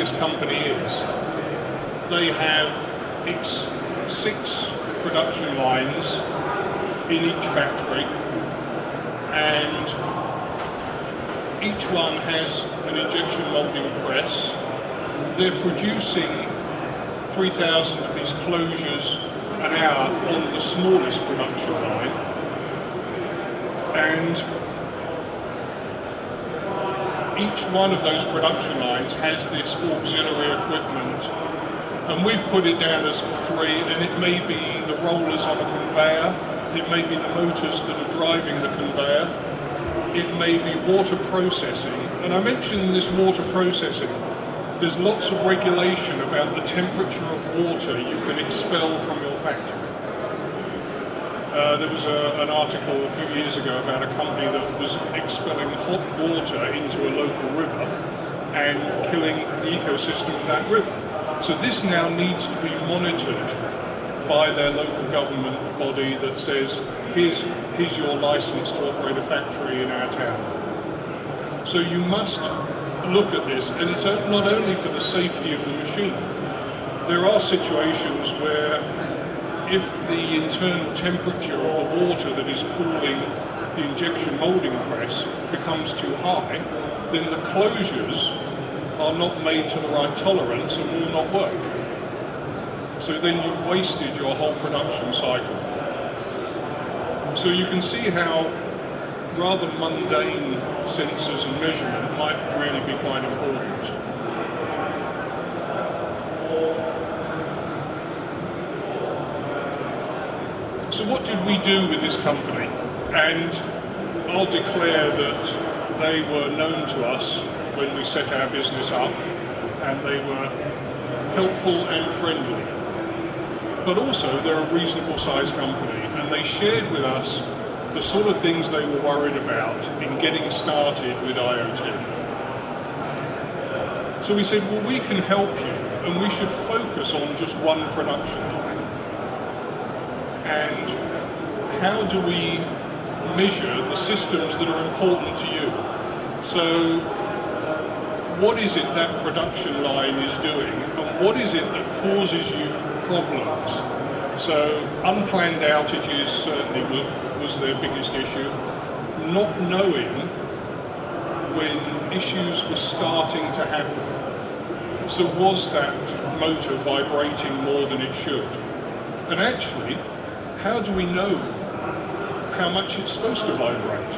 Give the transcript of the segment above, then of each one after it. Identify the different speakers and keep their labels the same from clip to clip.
Speaker 1: this company is, they have 6 production lines in each factory, and each one has an injection molding press. They're producing 3,000 of these closures an hour on the smallest production line, and each one of those production lines has this auxiliary equipment, and we've put it down as 3, and it may be the rollers on a conveyor, it may be the motors that are driving the conveyor, it may be water processing. And I mentioned this water processing. There's lots of regulation about the temperature of water you can expel from your factory. There was an article a few years ago about a company that was expelling hot water into a local river and killing the ecosystem of that river. So this now needs to be monitored by their local government body that says, here's your license to operate a factory in our town. So you must look at this, and it's not only for the safety of the machine. There are situations where if the internal temperature of the water that is cooling the injection molding press becomes too high, then the closures are not made to the right tolerance and will not work. So then you've wasted your whole production cycle. So you can see how rather mundane sensors and measurement might really be quite important. So what did we do with this company? And I'll declare that they were known to us when we set our business up, and they were helpful and friendly. But also they're a reasonable sized company, and they shared with us the sort of things they were worried about in getting started with IoT. So we said, well, we can help you, and we should focus on just one production line. And how do we measure the systems that are important to you? So what is it that production line is doing, and what is it that causes you problems? So unplanned outages certainly was their biggest issue. Not knowing when issues were starting to happen. So was that motor vibrating more than it should? And actually, how do we know how much it's supposed to vibrate?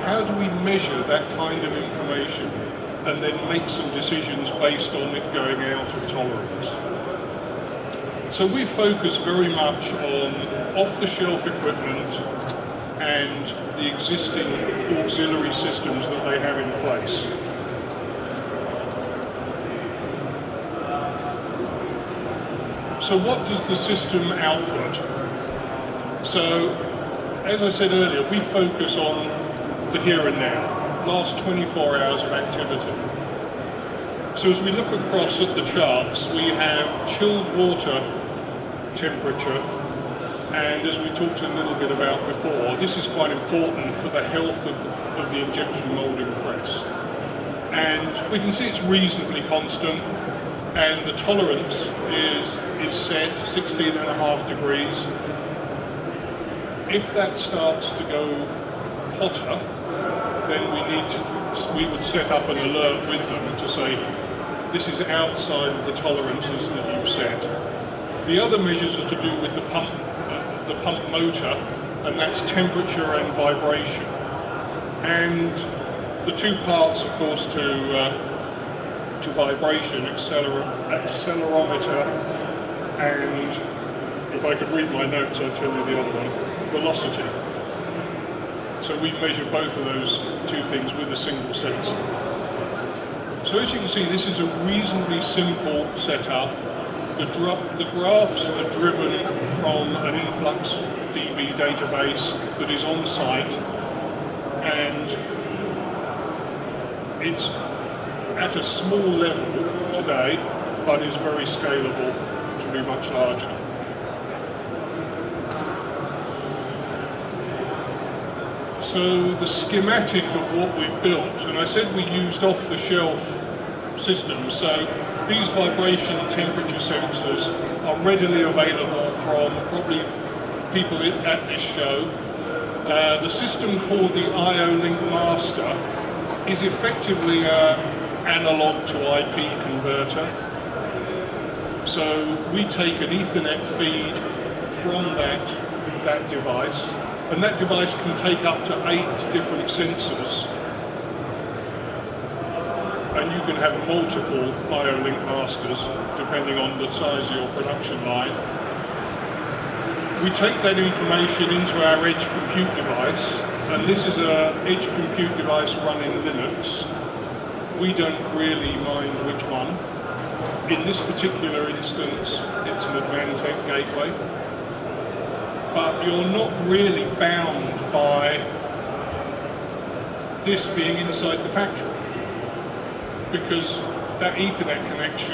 Speaker 1: How do we measure that kind of information and then make some decisions based on it going out of tolerance? So we focus very much on off-the-shelf equipment and the existing auxiliary systems that they have in place. So what does the system output? So, as I said earlier, we focus on the here and now, last 24 hours of activity. So as we look across at the charts, we have chilled water temperature, and as we talked a little bit about before, this is quite important for the health of the injection molding press. And we can see it's reasonably constant, and the tolerance is set 16.5 degrees. If that starts to go hotter, then we would set up an alert with them to say, this is outside of the tolerances that you've set. The other measures are to do with the pump motor, and that's temperature and vibration. And the two parts, of course, to vibration, accelerometer, and if I could read my notes, I'd tell you the other one, velocity. So we measure both of those two things with a single sensor. So as you can see, this is a reasonably simple setup. The graphs are driven from an influx DB database that is on site, and it's at a small level today, but is very scalable to be much larger. So the schematic of what we've built, and I said we used off-the-shelf systems. So these vibration and temperature sensors are readily available from probably people at this show. The system called the IO-Link Master is effectively an analog to IP converter. So we take an Ethernet feed from that device, and that device can take up to 8 different sensors, and you can have multiple IO-Link Masters depending on the size of your production line. We take that information into our edge compute device, and this is an edge compute device running Linux. We don't really mind which one. In this particular instance, it's an Advantech gateway, but you're not really bound by this being inside the factory, because that Ethernet connection